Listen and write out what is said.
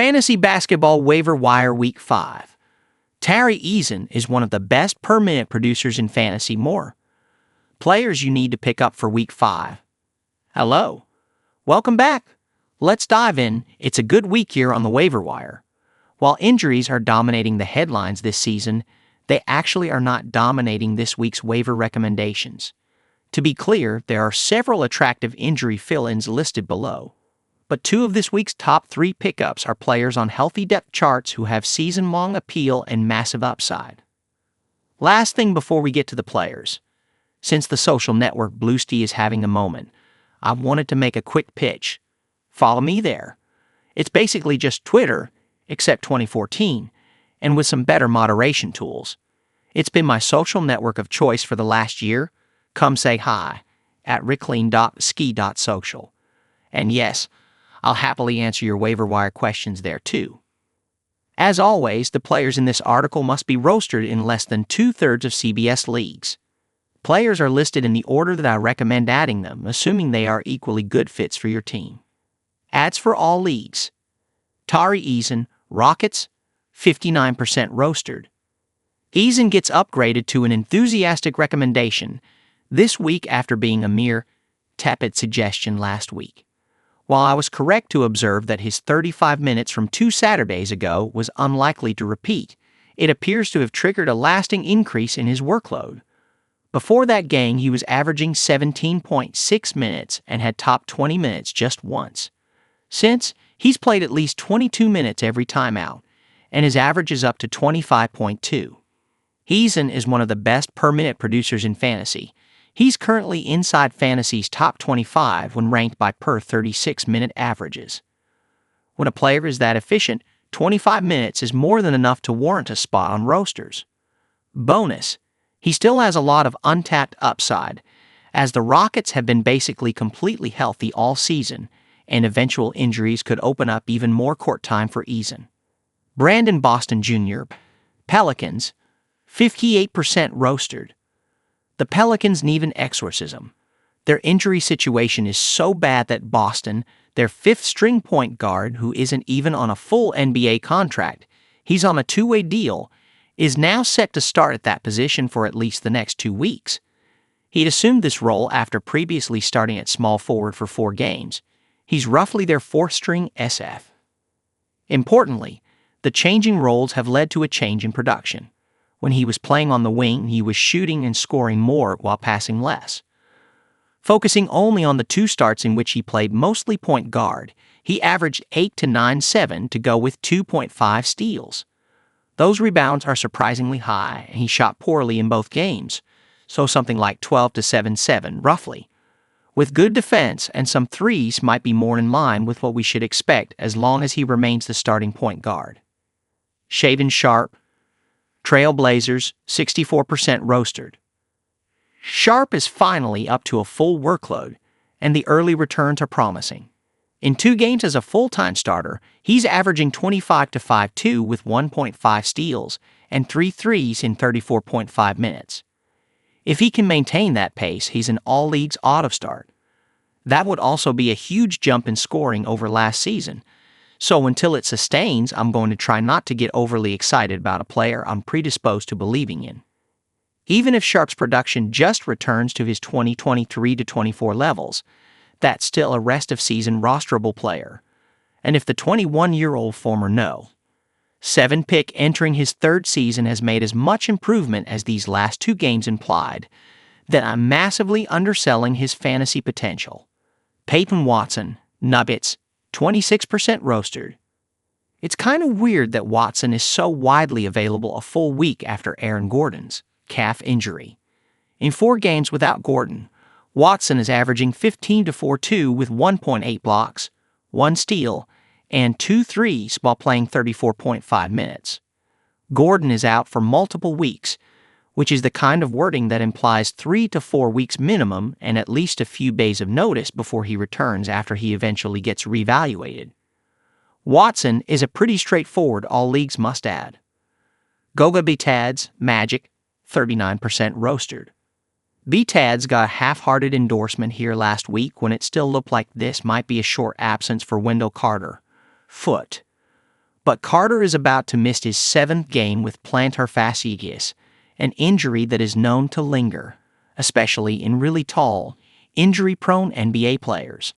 Fantasy Basketball Waiver Wire Week 5. Tari Eason is one of the best per-minute producers in fantasy. More players you need to pick up for Week 5. Hello. Welcome back. Let's dive in. It's a good week here on the waiver wire. While injuries are dominating the headlines this season, they actually are not dominating this week's waiver recommendations. To be clear, there are several attractive injury fill-ins listed below. But two of this week's top 3 pickups are players on healthy depth charts who have season-long appeal and massive upside. Last thing before we get to the players. Since the social network Bluesty is having a moment, I wanted to make a quick pitch. Follow me there. It's basically just Twitter, except 2014, and with some better moderation tools. It's been my social network of choice for the last year. Come say hi at ricklean.ski.social. And yes, I'll happily answer your waiver wire questions there too. As always, the players in this article must be rostered in less than 2/3 of CBS leagues. Players are listed in the order that I recommend adding them, assuming they are equally good fits for your team. Adds for all leagues. Tari Eason, Rockets, 59% rostered. Eason gets upgraded to an enthusiastic recommendation this week after being a mere tepid suggestion last week. While I was correct to observe that his 35 minutes from 2 Saturdays ago was unlikely to repeat, it appears to have triggered a lasting increase in his workload. Before that game, he was averaging 17.6 minutes and had topped 20 minutes just once. Since, he's played at least 22 minutes every time out, and his average is up to 25.2. Eason is one of the best per-minute producers in fantasy. He's currently inside Fantasy's top 25 when ranked by per 36-minute averages. When a player is that efficient, 25 minutes is more than enough to warrant a spot on rosters. Bonus, he still has a lot of untapped upside, as the Rockets have been basically completely healthy all season, and eventual injuries could open up even more court time for Eason. Brandon Boston Jr., Pelicans, 58% rostered. The Pelicans need an exorcism. Their injury situation is so bad that Boston, their 5th-string point guard who isn't even on a full NBA contract, he's on a 2-way deal, is now set to start at that position for at least the next 2 weeks. He'd assumed this role after previously starting at small forward for 4 games. He's roughly their 4th-string SF. Importantly, the changing roles have led to a change in production. When he was playing on the wing, he was shooting and scoring more while passing less. Focusing only on the 2 starts in which he played mostly point guard, he averaged 8 to 9-7 to go with 2.5 steals. Those rebounds are surprisingly high, and he shot poorly in both games, so something like 12 to 7-7 roughly. With good defense and some threes might be more in line with what we should expect as long as he remains the starting point guard. Shaedon Sharpe, Trailblazers, 64% rostered. Sharpe is finally up to a full workload, and the early returns are promising. In 2 games as a full-time starter, he's averaging 25 to 5-2 with 1.5 steals and 3 threes in 34.5 minutes. If he can maintain that pace, he's an all-leagues auto-start. That would also be a huge jump in scoring over last season. So until it sustains, I'm going to try not to get overly excited about a player I'm predisposed to believing in. Even if Sharpe's production just returns to his 2023-24 levels, that's still a rest-of-season rosterable player. And if the 21-year-old former 7 pick entering his 3rd season has made as much improvement as these last 2 games implied, then I'm massively underselling his fantasy potential. Peyton Watson, Nuggets, 26% rostered. It's kind of weird that Watson is so widely available a full week after Aaron Gordon's calf injury. In 4 games without Gordon, Watson is averaging 15 to 4-2 with 1.8 blocks, 1 steal, and 2 threes while playing 34.5 minutes. Gordon is out for multiple weeks, which is the kind of wording that implies 3 to 4 weeks minimum and at least a few days of notice before he returns after he eventually gets reevaluated. Watson is a pretty straightforward all-leagues must-add. Goga Bitadze, Magic, 39% rostered. Bitadze got a half-hearted endorsement here last week when it still looked like this might be a short absence for Wendell Carter. Foot. But Carter is about to miss his 7th game with plantar fasciitis, an injury that is known to linger, especially in really tall, injury-prone NBA players.